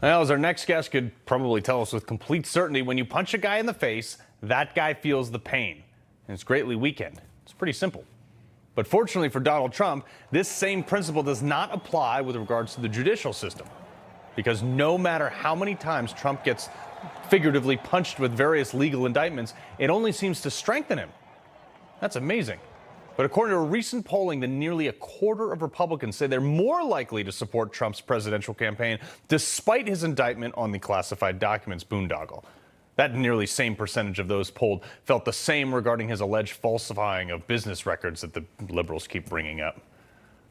Well, as our next guest could probably tell us with complete certainty, when you punch a guy in the face, that guy feels the pain. And it's greatly weakened. It's pretty simple. But fortunately for Donald Trump, this same principle does not apply with regards to the judicial system. Because no matter how many times Trump gets figuratively punched with various legal indictments, it only seems to strengthen him. That's amazing. But according to a recent polling, the nearly a quarter of Republicans say they're more likely to support Trump's presidential campaign despite his indictment on the classified documents boondoggle. That nearly same percentage of those polled felt the same regarding his alleged falsifying of business records that the liberals keep bringing up.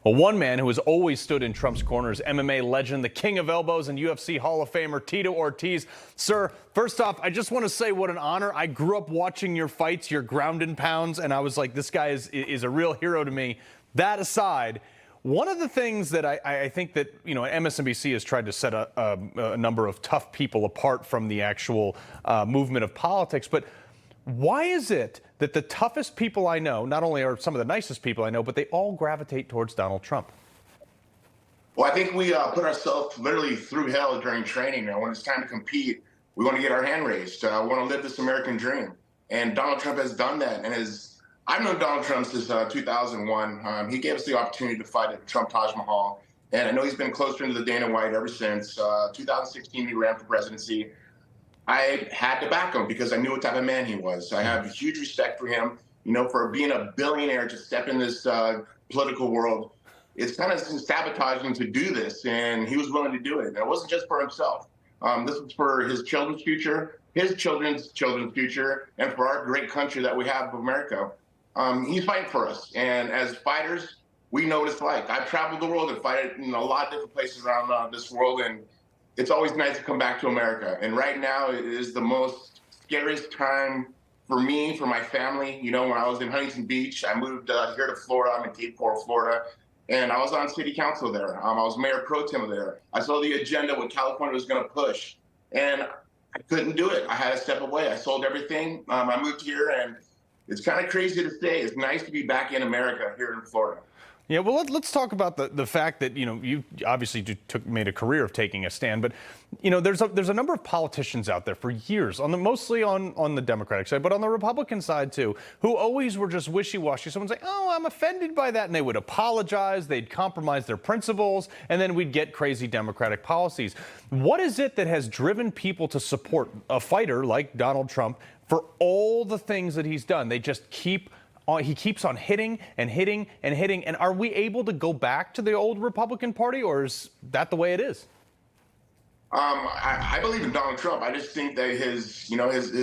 Well, one man who has always stood in Trump's corner is MMA legend, the king of elbows, and UFC Hall of Famer Tito Ortiz. Sir, first off, I just want to say what an honor. I grew up watching your fights, your ground and pounds, and I was like, this guy is a real hero to me. That aside, one of the things that I think that, MSNBC has tried to set a number of tough people apart from the actual movement of politics, but why is it that the toughest people I know, not only are some of the nicest people I know, but they all gravitate towards Donald Trump? Well, I think we put ourselves literally through hell during training. When it's time to compete, we want to get our hand raised. We want to live this American dream. And Donald Trump has done that. And I've known Donald Trump since 2001. He gave us the opportunity to fight at Trump Taj Mahal. And I know he's been closer to the Dana White ever since. 2016, he ran for presidency. I had to back him because I knew what type of man he was. I have huge respect for him, for being a billionaire to step in this political world. It's kind of sabotaging to do this, and he was willing to do it. And it wasn't just for himself. This was for his children's future, his children's future, and for our great country that we have, America. He's fighting for us. And as fighters, we know what it's like. I've traveled the world and fight in a lot of different places around this world, and it's always nice to come back to America. And right now, it is the most scariest time for me, for my family. When I was in Huntington Beach, I moved here to Florida. I'm in Cape Coral, Florida. And I was on city council there. I was mayor pro tem there. I saw the agenda, what California was going to push. And I couldn't do it. I had to step away. I sold everything. I moved here, and it's kind of crazy to say. It's nice to be back in America here in Florida. Yeah, well, let's talk about the fact that, you obviously made a career of taking a stand, but, there's a number of politicians out there for years, mostly on the Democratic side, but on the Republican side, too, who always were just wishy-washy. Someone's like, oh, I'm offended by that, and they would apologize, they'd compromise their principles, and then we'd get crazy Democratic policies. What is it that has driven people to support a fighter like Donald Trump for all the things that he's done? They just he keeps on hitting and hitting and hitting. And are we able to go back to the old Republican Party, or is that the way it is? I believe in Donald Trump. I just think that his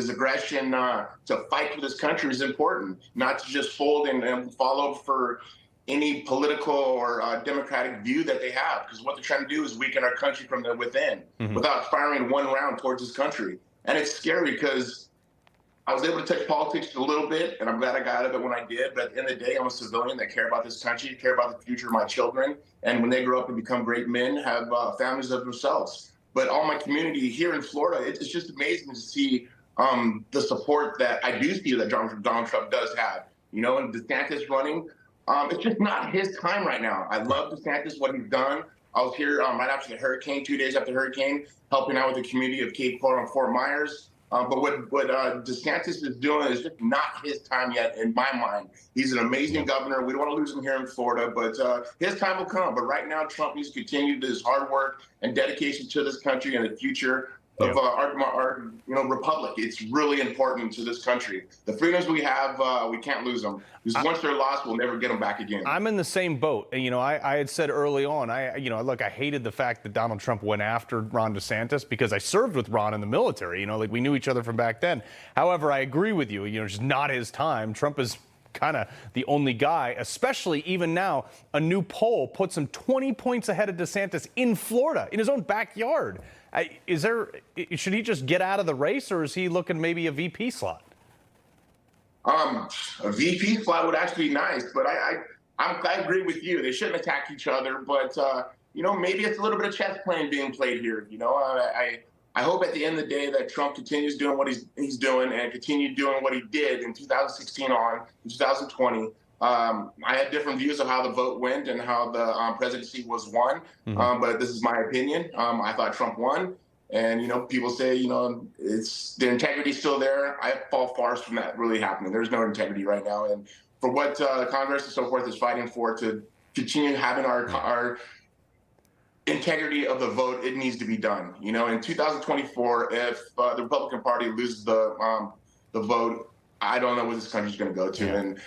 aggression to fight for this country is important, not to just fold and follow for any political or democratic view that they have. Because what they're trying to do is weaken our country from the within without firing one round towards this country. And it's scary because I was able to touch politics a little bit, and I'm glad I got out of it when I did. But at the end of the day, I'm a civilian that care about this country, care about the future of my children. And when they grow up and become great men, have families of themselves. But all my community here in Florida, it's just amazing to see the support that I do see that Donald Trump does have. And DeSantis running, it's just not his time right now. I love DeSantis, what he's done. I was here right after the hurricane, 2 days after the hurricane, helping out with the community of Cape Coral and Fort Myers. But what DeSantis is doing is just not his time yet, in my mind. He's an amazing governor. We don't want to lose him here in Florida, but his time will come. But right now, Trump needs to continue his hard work and dedication to this country and the future of our republic. It's really important to this country. The freedoms we have, we can't lose them. Because once they're lost, we'll never get them back again. I'm in the same boat. And, I had said early on, look, I hated the fact that Donald Trump went after Ron DeSantis because I served with Ron in the military. We knew each other from back then. However, I agree with you. It's not his time. Trump is kind of the only guy, especially even now. A new poll puts him 20 points ahead of DeSantis in Florida, in his own backyard. Should he just get out of the race, or is he looking maybe a VP slot? A VP slot would actually be nice, but I agree with you. They shouldn't attack each other, but maybe it's a little bit of chess playing being played here. I hope at the end of the day that Trump continues doing what he's doing and continue doing what he did in 2016 in 2020. I had different views of how the vote went and how the presidency was won, but this is my opinion. I thought Trump won. And, people say, it's the integrity's still there. I fall far from that really happening. There's no integrity right now. And for what Congress and so forth is fighting for, to continue having our integrity of the vote, it needs to be done. In 2024, if the Republican Party loses the vote, I don't know where this country's going to go to. And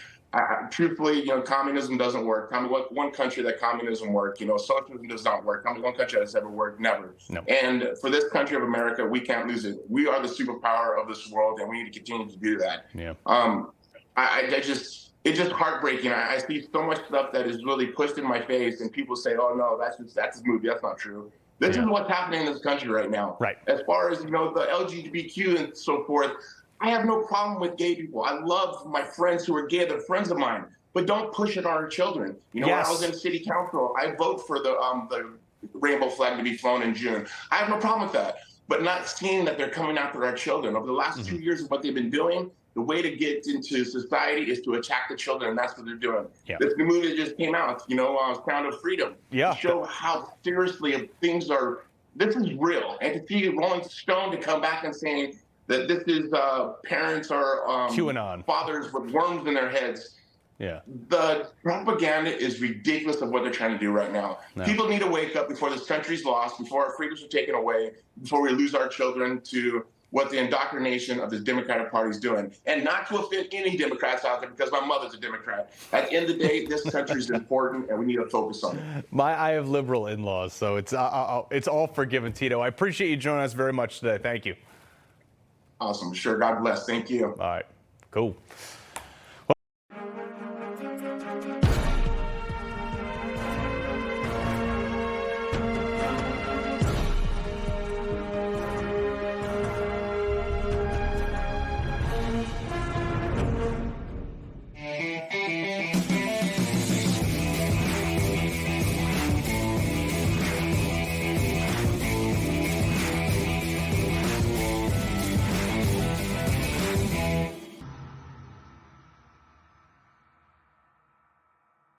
truthfully, communism doesn't work. One country that communism worked, socialism does not work. One country that's ever worked, never. No. And for this country of America, we can't lose it. We are the superpower of this world, and we need to continue to do that. Yeah. It's just heartbreaking. I see so much stuff that is really pushed in my face, and people say, "Oh no, that's his movie. That's not true." This is what's happening in this country right now. Right. As far as the LGBTQ and so forth, I have no problem with gay people. I love my friends who are gay. They're friends of mine. But don't push it on our children. When I was in city council, I vote for the rainbow flag to be flown in June. I have no problem with that. But not seeing that they're coming after our children. Over the last 2 years of what they've been doing, the way to get into society is to attack the children, and that's what they're doing. Yeah. This new movie that just came out, Sound of Freedom, to show how seriously things are. This is real. And to see Rolling Stone to come back and saying that this is parents or QAnon. fathers with worms in their heads. Yeah. The propaganda is ridiculous of what they're trying to do right now. No. People need to wake up before this country's lost, before our freedoms are taken away, before we lose our children to what the indoctrination of the Democratic Party is doing. And not to offend any Democrats out there, because my mother's a Democrat. At the end of the day, this country is important, and we need to focus on it. I have liberal in-laws, so it's all forgiven, Tito. I appreciate you joining us very much today. Thank you. Awesome. Sure. God bless. Thank you. All right. Cool.